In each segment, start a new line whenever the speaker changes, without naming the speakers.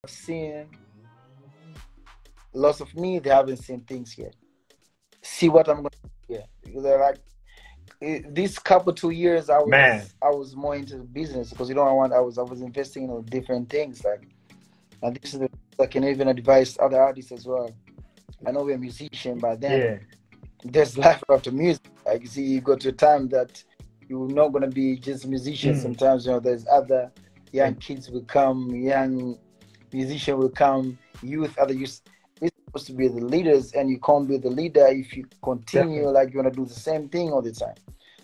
seen lots of me, they haven't seen things yet. See what I'm gonna do here. Because they're like this couple 2 years
Man.
I was more into business because I was investing in different things like, and this is the I can even advise other artists as well. I know we're musician, but then
Yeah.
there's life after music. Like you see, you go to a time that you're not gonna be just musicians.
Mm.
Sometimes there's other young
And
kids will come, young musician will come, youth, other youth. We're supposed to be the leaders, and you can't be the leader if you continue
definitely.
like you wanna do the same thing all the time.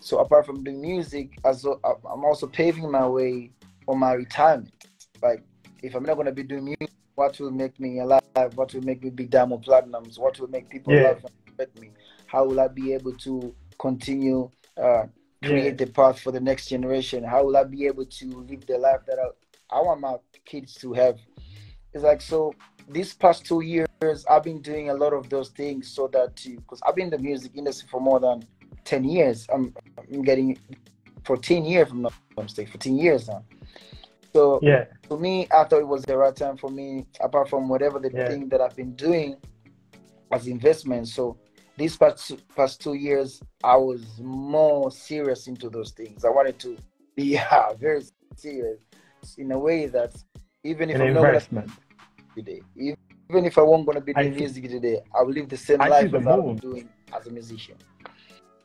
So apart from the music, I'm also paving my way for my retirement. Like if I'm not gonna be doing music, what will make me alive? What will make me be diamond platinums? What will make people
Yeah.
love and respect me? How will I be able to continue uh,
Yeah.
create the path for the next generation? How will I be able to live the life that I want my kids to have? It's like so. These past 2 years, I've been doing a lot of those things so that because I've been in the music industry for more than 10 years. I'm getting 14 years, if I'm not mistaken, 14 years now. So
Yeah.
to me, I thought it was the right time for me, apart from whatever the
Yeah.
thing that I've been doing as investment. So these past 2 years, I was more serious into those things. I wanted to be very serious in a way that even if
An
I'm not gonna
investment.
be today, even if I won't gonna be
I
doing
see.
music today, I will live the same
I see
life
the
as I've been
move.
doing as a musician.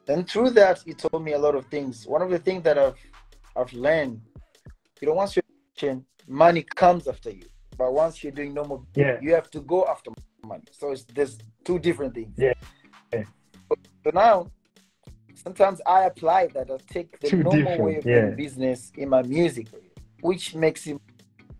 And through that, it taught me a lot of things. One of the things that I've learned, once you're musician, money comes after you. But once you're doing normal,
Yeah.
you have to go after money. So there's two different things.
Yeah.
So now, sometimes I apply that. I take the
Too
normal way
different.
of doing
Yeah.
business in my music, which makes it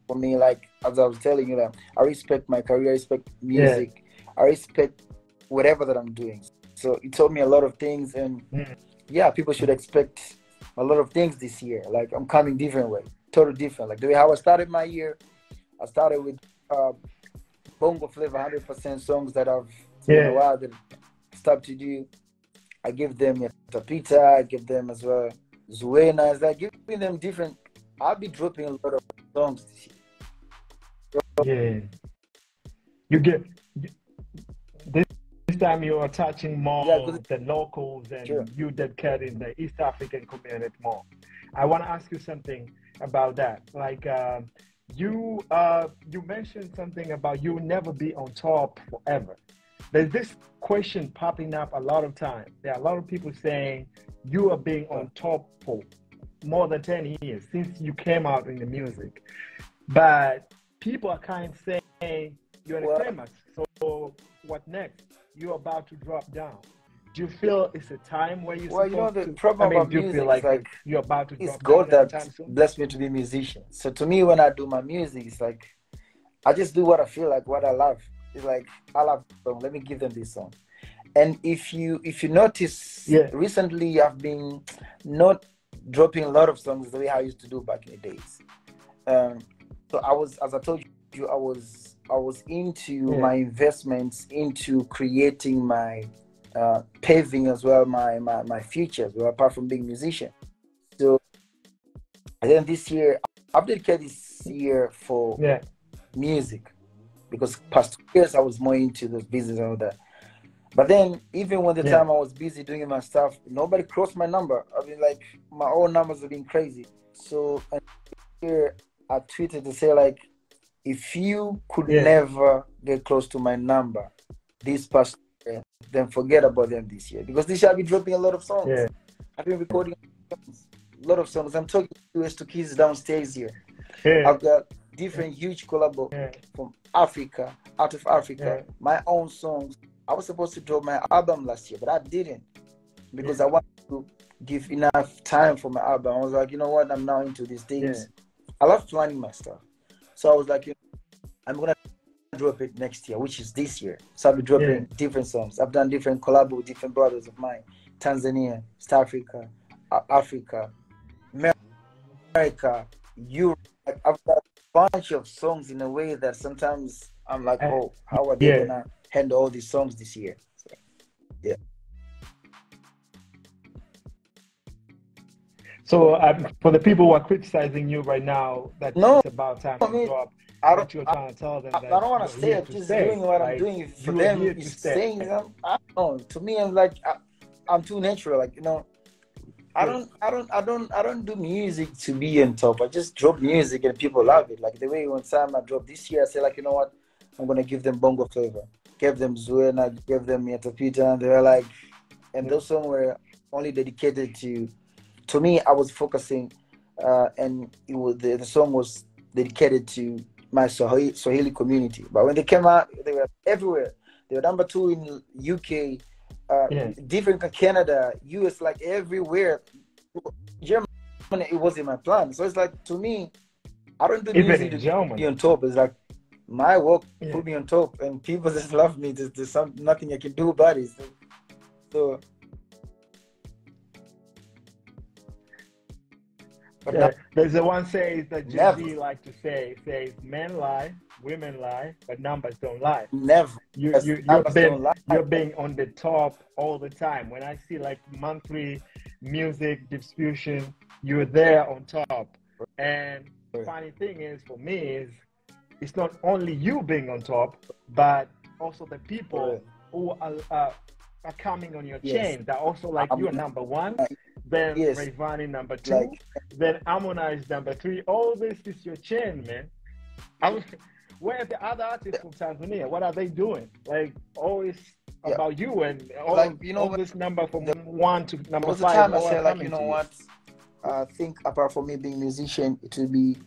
for me, like, as I was telling you, that I respect my career, I respect
Yeah.
music, I respect whatever that I'm doing. So it taught me a lot of things, and
Mm.
yeah, people should expect a lot of things this year. Like I'm coming different way, totally different. Like the way how I started my year, I started with bongo flavor, 100% songs that I've
Yeah.
that stopped to do. I give them Tapita, I give them as well Zuena. It's like giving them different. I'll be dropping a lot of songs this year.
Yeah. You get this time you are touching
Yeah, because
more the locals
sure.
and you dedicating the East African community more. I want to ask you something about that. Like you mentioned something about you will never be on top forever. There's this question popping up a lot of time. There are a lot of people saying you are being on top for more than 10 years since you came out in the music. But people are kind of saying you're in a
Well,
climax. So what next? You're about to drop down. Do you feel it's a time where you're supposed
the
to? I
problem
mean,
about
do you feel
music is
like
like
you're about to
it's
drop
God
down
that
anytime soon?
blessed me to be a musician. So to me, when I do my music, it's like I just do what I feel like, what I love. It's like I love song. Let me give them this song. And if you notice,
Yeah,
recently I've been not dropping a lot of songs the way I used to do back in the days. Um, so I was, as I told you, I was into
yeah,
my investments into creating my paving as well my future as well, apart from being a musician. So and then this year I've dedicated this year for
yeah,
music because past 2 years I was more into this business and all that. But then, even when the
yeah.
time I was busy doing my stuff, nobody crossed my number. I mean, like my own numbers have been crazy. So and here I tweeted to say like, if you could
Yeah.
never get close to my number this past year, then forget about them this year because this year I'll be dropping a lot of songs.
Yeah,
I've been recording a lot of songs. I'm talking to kids downstairs here.
yeah,
I've got different huge collabo
yeah,
from Africa, out of Africa,
yeah,
my own songs. I was supposed to drop my album last year, but I didn't because I wanted to give enough time for my album. I was like, you know what? I'm now into these
yeah,
things. I love planning my stuff. So I was like, I'm going to drop it next year, which is this year. So I'll be
yeah.
dropping different songs. I've done different collab with different brothers of mine, Tanzania, South Africa, Africa, America, Europe. Like, I've got a bunch of songs in a way that sometimes I'm like,
Uh,
oh, how are they
yeah.
gonna handle all these songs this year? So, yeah.
So for the people who are criticizing you right now, that
No,
it's about time
I
to
mean,
drop,
I don't.
what you're trying to tell them
I
that
don't want to
you're here
stay
to
just doing
stay.
what I'm
Like
doing for
you are
them
here to
is
stay.
saying them. I don't know. To me, I'm like I'm too natural. Like I don't do music to be on top. I just drop music and people love it. Like the way one time I dropped this year, I said like, you know what, I'm gonna give them bongo flavor. Gave them Zuena, gave them Yatapita, and they were like, and those songs were only dedicated to me. I was focusing, and it was the song was dedicated to my Swahili community. But when they came out, they were everywhere. They were number two in UK,
Yeah.
different Canada, US, like everywhere. Germany, it wasn't my plan. So it's like to me, I don't do
Even
music
in
to be
Germany.
on top. It's like my work
Yeah.
put me on top, and people just love me. There's nothing I can do about it. So but now,
There's the one says that
never,
Jay-Z like to say, says men lie, women lie, but numbers don't lie.
never.
You
Yes,
you
numbers don't lie.
you're being on the top all the time. When I see like monthly music distribution, you're there on top. And funny thing is for me is it's not only you being on top, but also the people who are coming on your
Yes.
chain. That also like you're number one, then
Yes.
Rayvani number two,
Like
then Harmonize number three. All this is your chain, man. Where are the other artists from Tanzania? What are they doing? Like always about you and all,
like you know
all this number from one to number
was the
five.
time I
All are
said like,
coming
you
to
know
you.
what? I think apart from me being a musician, it would be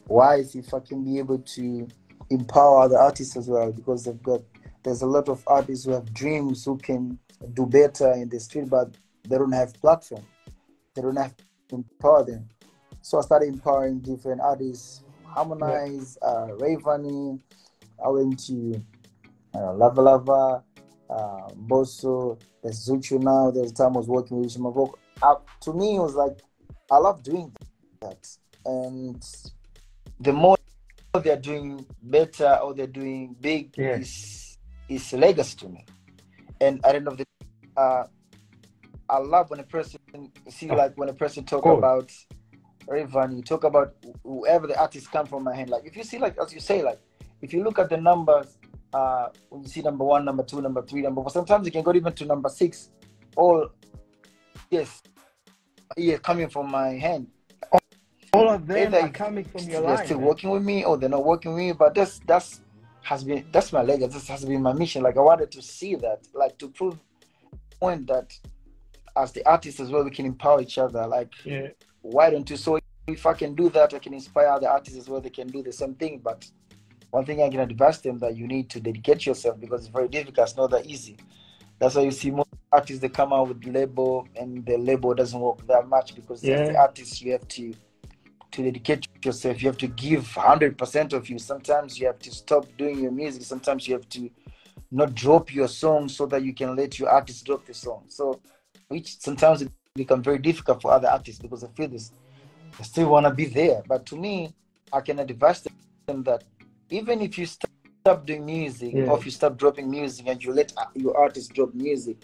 wise if I can be able to empower the artists as well, because there's a lot of artists who have dreams, who can do better in the street, but they don't have platform. They don't have to empower them. So I started empowering different artists, Harmonize, Rayvani. I went to Lava Lava, Bosso, there's Zuchu now. There's a time I was working with Shimavoko. To me, it was like, I love doing that. And the more they're doing better or they're doing big is legacy to me. And I don't know if I love when a person like when a person talk about Rayvani, talk about whoever the artist come from my hand. Like if you see, like as you say, like if you look at the numbers, when you see number one, number two, number three, number four, sometimes you can go even to number six. All coming from my hand.
All of them
Either
are coming from your
they're
line.
still working with me or they're not working with me, but that's my legacy. This has been my mission. Like I wanted to see that, like to prove the point that as the artists as well, we can empower each other. Like why don't you? So if I can do that, I can inspire other artists as well. They can do the same thing. But one thing I can advise them, that you need to dedicate yourself, because it's very difficult. It's not that easy. That's why you see most artists, they come out with label and the label doesn't work that much, because as the artist you have to dedicate yourself. You have to give 100% of you. Sometimes you have to stop doing your music. Sometimes you have to not drop your song so that you can let your artist drop the song. So, which sometimes it becomes very difficult for other artists, because I feel this, I still want to be there. But to me, I can advise them that even if you stop doing music or if you stop dropping music and you let your artist drop music,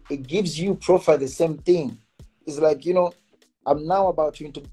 it gives you profile the same thing. It's like, I'm now about to introduce